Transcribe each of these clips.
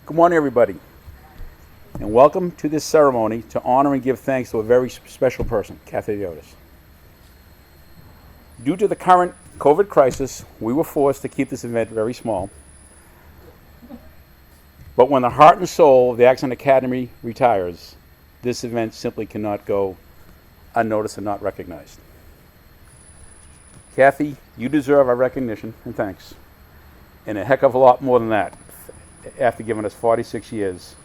Good morning, everybody, and welcome to this ceremony to honor and give thanks to a very special person, Kathie Dayotis. Due to the current COVID crisis, we were forced to keep this event very small. But when the heart and soul of the Atkinson Academy retires, this event simply cannot go unnoticed and not recognized. Kathie, you deserve our recognition and thanks, and a heck of a lot more than that after giving us 46 years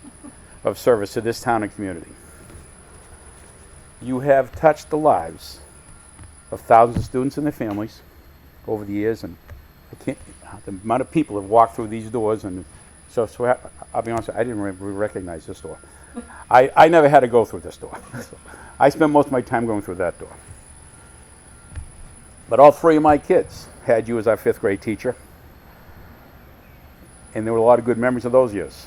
of service to this town and community. You have touched the lives of thousands of students and their families over the years, and the amount of people have walked through these doors, and so I'll be honest, I didn't recognize this door. I never had to go through this door. I spent most of my time going through that door. But all three of my kids had you as our 5th grade teacher, and there were a lot of good memories of those years.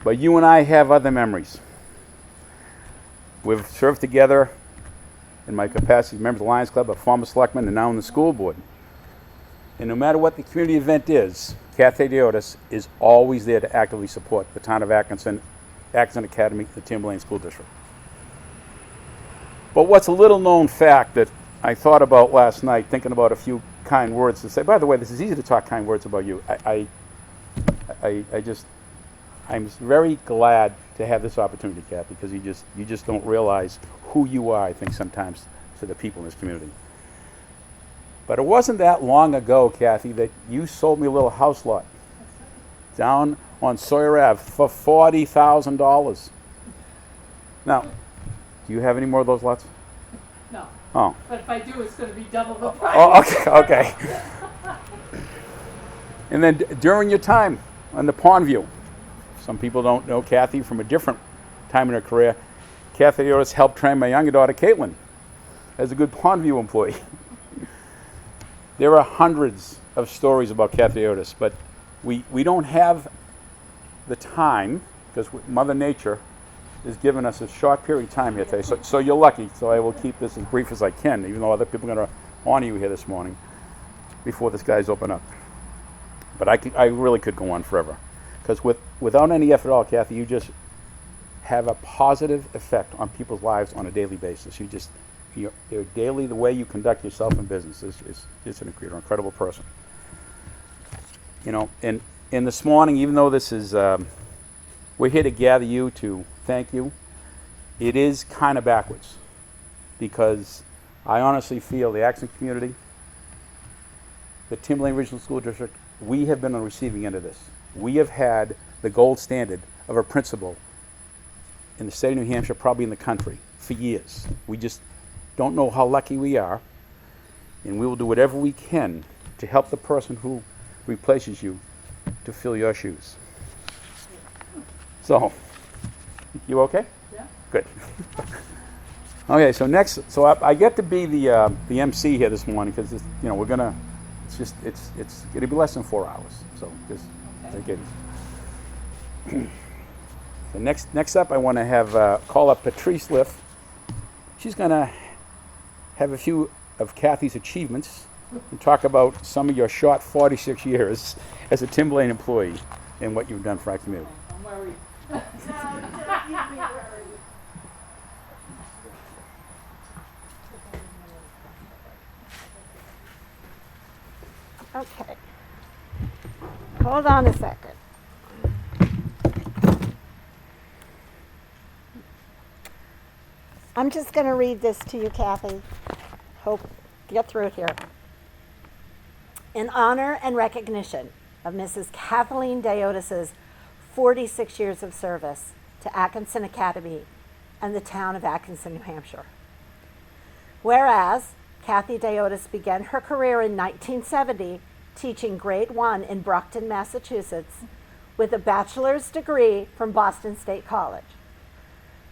But you and I have other memories. We've served together in my capacity as a member of the Lions Club, a former selectman, and now in the school board. And no matter what the community event is, Kathie Dayotis is always there to actively support the Town of Atkinson, Atkinson Academy, the Timberlane School District. But what's a little known fact that I thought about last night, thinking about a few kind words to say, by the way, this is easy to talk kind words about you. I'm very glad to have this opportunity, Kathie, because you just don't realize who you are, I think, sometimes to the people in this community. But it wasn't that long ago, Kathie, that you sold me a little house lot down on Sawyer Ave for $40,000. Now, do you have any more of those lots? No. Oh. But if I do, it's going to be double the price. Oh, okay. And then during your time on the Pondview, some people don't know Kathie from a different time in her career. Kathie Dayotis helped train my younger daughter, Caitlin, as a good Pondview employee. There are hundreds of stories about Kathie Dayotis, but we don't have the time because Mother Nature has given us a short period of time here today. So you're lucky. So I will keep this as brief as I can, even though other people are going to honor you here this morning before the skies open up. But I really could go on forever. Because without any effort at all, Kathie, you just have a positive effect on people's lives on a daily basis. You're daily, the way you conduct yourself in business is an incredible person. You know, and this morning, even though this is, we're here to gather you to thank you, it is kind of backwards. Because I honestly feel the Atkinson community, the Timberlane Regional School District, we have been on the receiving end of this. We have had the gold standard of a principal in the state of New Hampshire, probably in the country, for years. We just don't know how lucky we are, and we will do whatever we can to help the person who replaces you to fill your shoes. So, you okay? Yeah. Good. Okay, so next, I get to be the MC here this morning because we're gonna. It's gonna be less than 4 hours. So just take it. So next up, I want to have call up Patrice Liff. She's gonna have a few of Kathie's achievements and talk about some of your short 46 years as a Timberlane employee and what you've done for our community. I'm worried. Okay. Hold on a second. I'm just going to read this to you, Kathie. Hope get through it here. In honor and recognition of Mrs. Kathleen Dayotis' 46 years of service to Atkinson Academy and the town of Atkinson, New Hampshire. Whereas Kathie Dayotis began her career in 1970 teaching grade 1 in Brockton, Massachusetts with a bachelor's degree from Boston State College.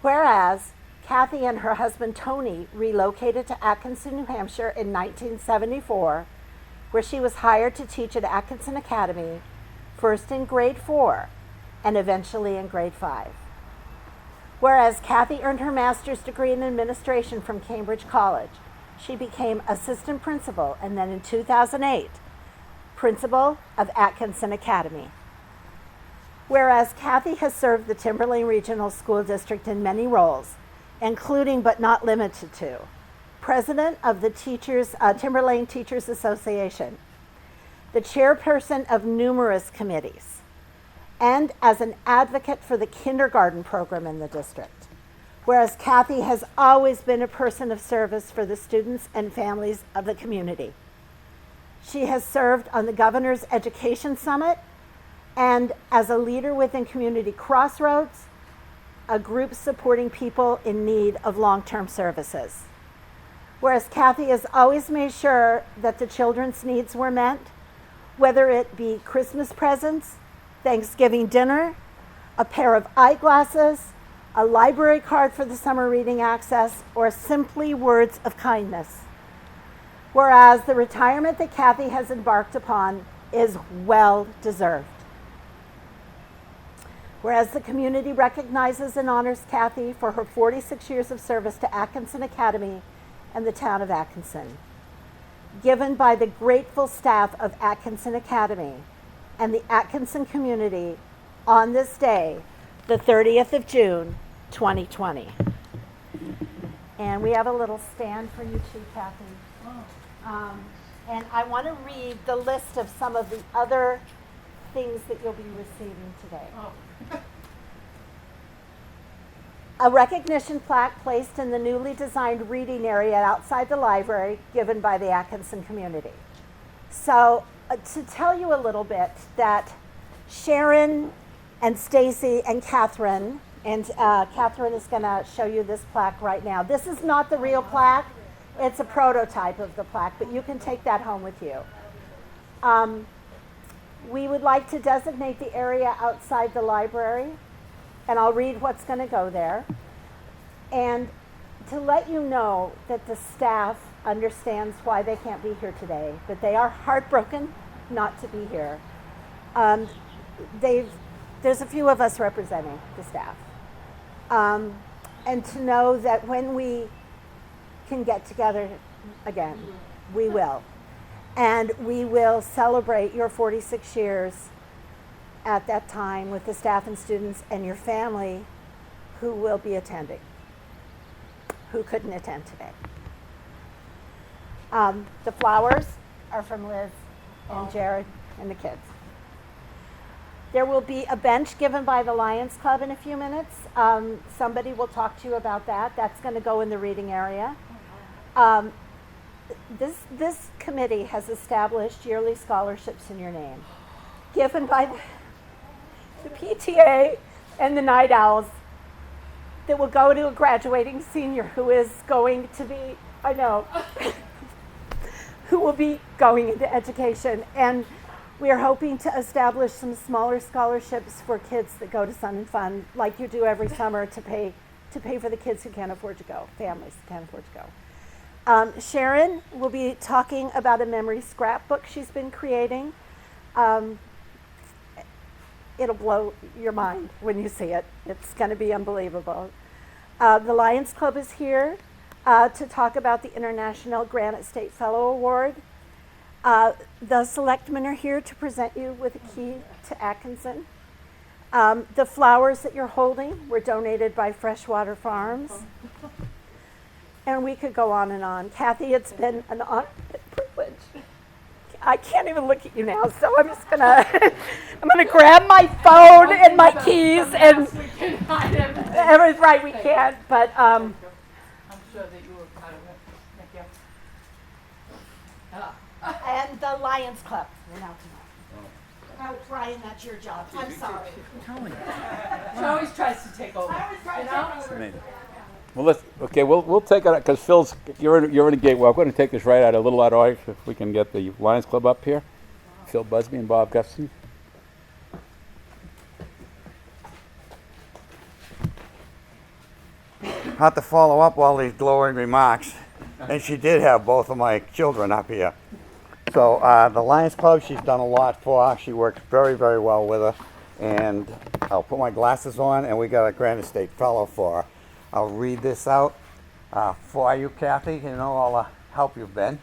Whereas Kathie and her husband Tony relocated to Atkinson, New Hampshire in 1974, where she was hired to teach at Atkinson Academy, first in grade 4 and eventually in grade 5. Whereas Kathie earned her master's degree in administration from Cambridge College, she became assistant principal and then in 2008 principal of Atkinson Academy. Whereas Kathie has served the Timberlane Regional School District in many roles, including but not limited to president of the Timberlane Teachers Association, the chairperson of numerous committees, and as an advocate for the kindergarten program in the district. Whereas Kathie has always been a person of service for the students and families of the community. She has served on the Governor's Education Summit and as a leader within Community Crossroads, a group supporting people in need of long-term services. Whereas Kathie has always made sure that the children's needs were met, whether it be Christmas presents, Thanksgiving dinner, a pair of eyeglasses, a library card for the summer reading access, or simply words of kindness. Whereas the retirement that Kathie has embarked upon is well deserved. Whereas the community recognizes and honors Kathie for her 46 years of service to Atkinson Academy and the Town of Atkinson, given by the grateful staff of Atkinson Academy and the Atkinson community on this day, the 30th of June, 2020. And we have a little stand for you too, Kathie. And I want to read the list of some of the other things that you'll be receiving today. A recognition plaque placed in the newly designed reading area outside the library given by the Atkinson community. So to tell you a little bit that Sharon and Stacy and Catherine, and Catherine is going to show you this plaque right now. This is not the real plaque. It's a prototype of the plaque, but you can take that home with you. We would like to designate the area outside the library, and I'll read what's going to go there. And to let you know that the staff understands why they can't be here today, that they are heartbroken not to be here. There's a few of us representing the staff. And to know that when we can get together again, we will. And we will celebrate your 46 years at that time with the staff and students and your family who will be attending, who couldn't attend today. The flowers are from Liz and Jared and the kids. There will be a bench given by the Lions Club in a few minutes. Somebody will talk to you about that. That's going to go in the reading area. This committee has established yearly scholarships in your name, given by the PTA and the Night Owls, that will go to a graduating senior who is going to be, who will be going into education. And we are hoping to establish some smaller scholarships for kids that go to Sun and Fun, like you do every summer, to pay for the kids who can't afford to go, families who can't afford to go. Sharon will be talking about a memory scrapbook she's been creating. It'll blow your mind when you see it. It's going to be unbelievable. The Lions Club is here to talk about the International Granite State Fellow Award. The Selectmen are here to present you with a key to Atkinson. The flowers that you're holding were donated by Freshwater Farms. And we could go on and on. Kathie, it's been an honor and privilege. I can't even look at you now, so I'm just gonna grab my phone and my keys and right, we can't, but I'm sure that you were part of it. Thank you. and the Lions Club. We're now tonight. Oh, Brian, that's your job. I'm sorry. She always tries to take over. You know? Well, we'll take it because Phil's you're in a gate. Well, I'm going to take this right out a little out of order if we can get the Lions Club up here. Phil Busby and Bob Gustafson. Had to follow up all these glowing remarks, and she did have both of my children up here. So the Lions Club, she's done a lot for her. She works very, very well with her, and I'll put my glasses on, and we got a Granite State Fellow for her. I'll read this out for you, Kathie, all the help you've been.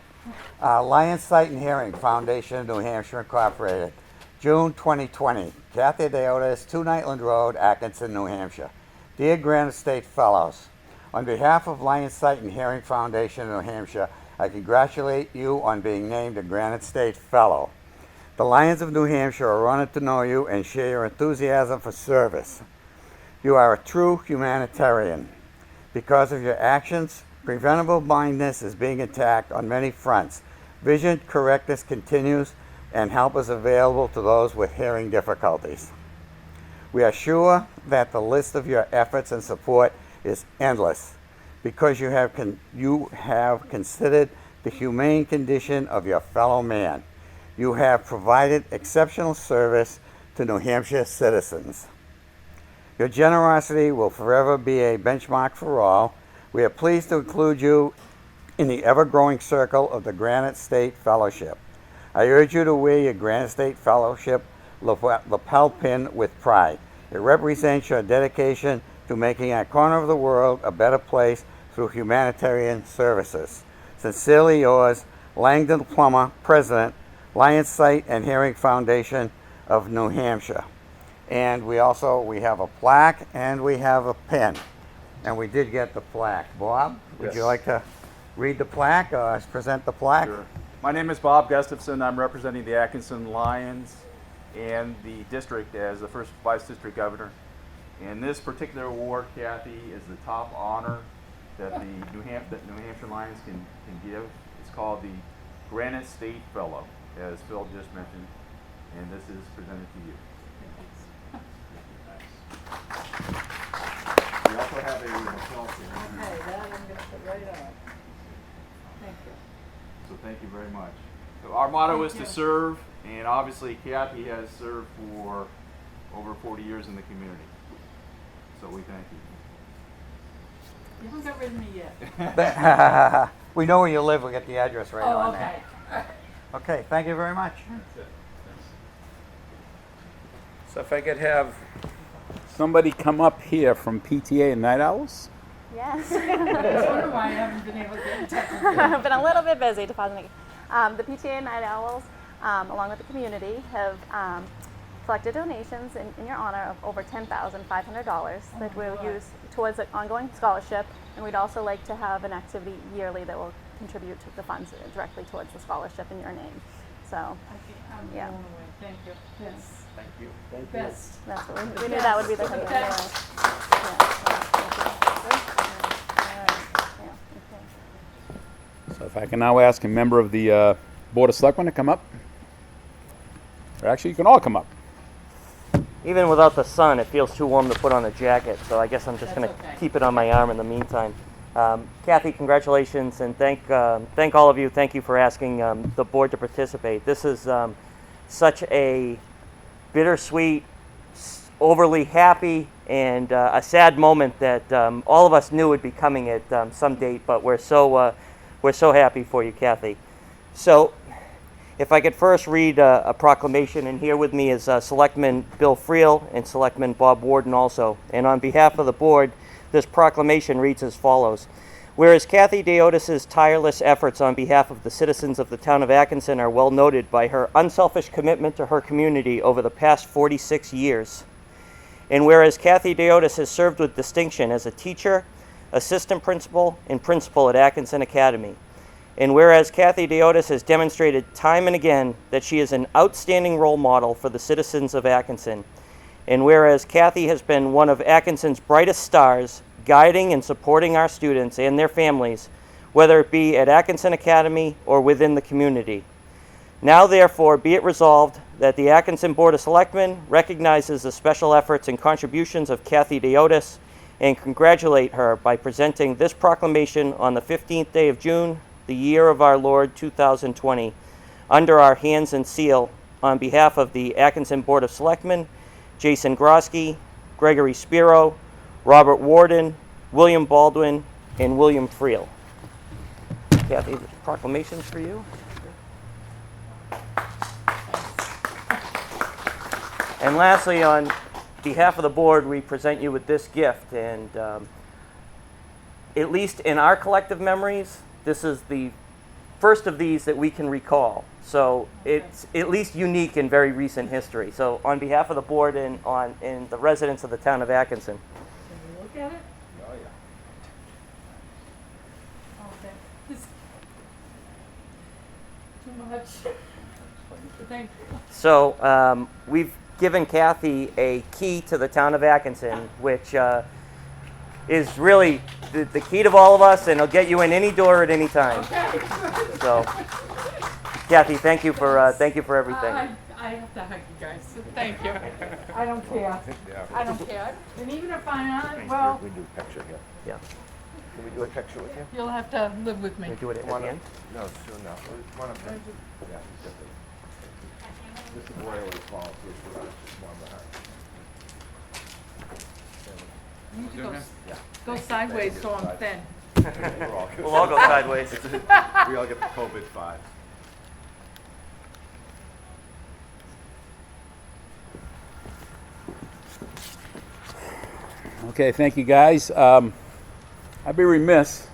Lions Sight and Hearing Foundation of New Hampshire Incorporated, June 2020. Kathie Dayotis, 2 Nightland Road, Atkinson, New Hampshire. Dear Granite State Fellows, on behalf of Lions Sight and Hearing Foundation of New Hampshire, I congratulate you on being named a Granite State Fellow. The Lions of New Hampshire are honored to know you and share your enthusiasm for service. You are a true humanitarian. Because of your actions, preventable blindness is being attacked on many fronts. Vision correctness continues and help is available to those with hearing difficulties. We are sure that the list of your efforts and support is endless because you have considered the humane condition of your fellow man. You have provided exceptional service to New Hampshire citizens. Your generosity will forever be a benchmark for all. We are pleased to include you in the ever-growing circle of the Granite State Fellowship. I urge you to wear your Granite State Fellowship lapel pin with pride. It represents your dedication to making our corner of the world a better place through humanitarian services. Sincerely yours, Langdon Plummer, President, Lions Sight and Hearing Foundation of New Hampshire. And we have a plaque and we have a pin. And we did get the plaque. Bob, would you like to read the plaque or present the plaque? Sure. My name is Bob Gustafson. I'm representing the Atkinson Lions and the district as the first vice district governor. And this particular award, Kathie, is the top honor that the New Hampshire Lions can give. It's called the Granite State Fellow, as Phil just mentioned, and this is presented to you. We also have a hotel here. Okay, that I'm going to put right on. Thank you. So thank you very much. So our motto is to serve, and obviously Kathie has served for over 40 years in the community. So we thank you. You haven't got rid of me yet. We know where you live. We'll get the address right Oh, on okay. there. Okay, thank you very much. So if I could have somebody come up here from PTA and Night Owls? Yes. I was wondering why I haven't been able to get in touch with you. I've been a little bit busy depositing. The PTA and Night Owls, along with the community, have collected donations in your honor of over $10,500 that we'll use towards an ongoing scholarship, and we'd also like to have an activity yearly that will contribute to the funds directly towards the scholarship in your name. So, I'm Yeah. blown away. Thank you. Yes. Thank you. Best. that's what we knew that would be the thing. The Yeah. best. So if I can now ask a member of the Board of Selectmen to come up. Or actually, you can all come up. Even without the sun, it feels too warm to put on a jacket, so I guess I'm just going to That's okay. keep it on my arm in the meantime. Kathie, congratulations, and thank all of you. Thank you for asking the board to participate. This is such a bittersweet, overly happy, and a sad moment that all of us knew would be coming at some date, but we're so happy for you, Kathie. So, if I could first read a proclamation, and here with me is Selectman Bill Friel and Selectman Bob Warden also. And on behalf of the board, this proclamation reads as follows. Whereas Kathie Dayotis' tireless efforts on behalf of the citizens of the Town of Atkinson are well noted by her unselfish commitment to her community over the past 46 years. And whereas Kathie Dayotis has served with distinction as a teacher, assistant principal, and principal at Atkinson Academy. And whereas Kathie Dayotis has demonstrated time and again that she is an outstanding role model for the citizens of Atkinson. And whereas Kathie has been one of Atkinson's brightest stars, guiding and supporting our students and their families, whether it be at Atkinson Academy or within the community. Now, therefore, be it resolved that the Atkinson Board of Selectmen recognizes the special efforts and contributions of Kathie Dayotis and congratulate her by presenting this proclamation on the 15th day of June, the year of our Lord 2020, under our hands and seal on behalf of the Atkinson Board of Selectmen, Jason Grosky, Gregory Spiro, Robert Warden, William Baldwin, and William Friel. Kathie, the proclamation's for you. And lastly, on behalf of the board, we present you with this gift. And at least in our collective memories, this is the first of these that we can recall. So it's at least unique in very recent history. So on behalf of the board and the residents of the town of Atkinson, Can you look at it? Oh, yeah. Oh, thank, too much. Thank you. so we've given Kathie a key to the town of Atkinson, which is really the key to all of us, and it'll get you in any door at any time. So, Kathie, thank you for everything. I have to hug you guys. So thank you. I don't care. I don't care. And even if I'm not, well, We do a picture here. Yeah. Can we do a picture with you? you'll have to live with me. Can we do it at the end? No, soon now. One of them. Yeah, definitely. This is where it falls, so it's just one behind. You need to go sideways so I'm thin. We'll all go sideways. We all get the COVID 5. Okay, thank you guys. I'd be remiss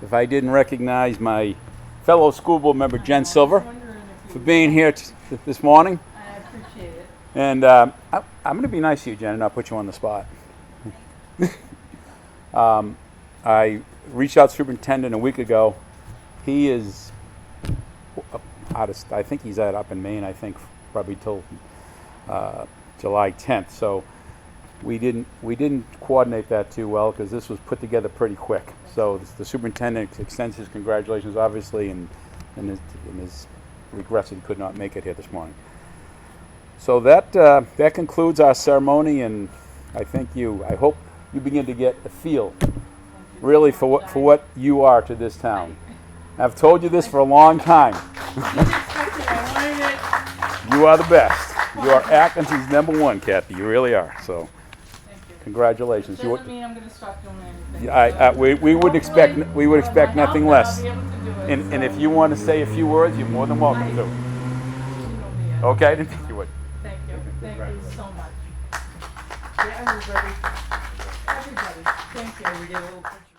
if I didn't recognize my fellow school board member Jen Silver for being here this morning. I appreciate it. And I'm going to be nice to you, Jen, and not put you on the spot. I reached out to the superintendent a week ago. He is I think he's up in Maine, I think, probably till July 10th. So we didn't coordinate that too well because this was put together pretty quick. So the superintendent extends his congratulations, obviously, and his regrets that he could not make it here this morning. So that concludes our ceremony, and I hope you begin to get a feel, really, for what you are to this town. I've told you this for a long time. You are the best. You are Atkinson's #1, Kathie. You really are. So, congratulations. Doesn't mean I'm going to stop doing anything. We would expect nothing less. I'll be able to do it, And if you want to say a few words, you're more than welcome to. you know me. Okay, I didn't think you would. Thank you. Thank you so much. Yeah, everybody. Thank you. We get a little picture.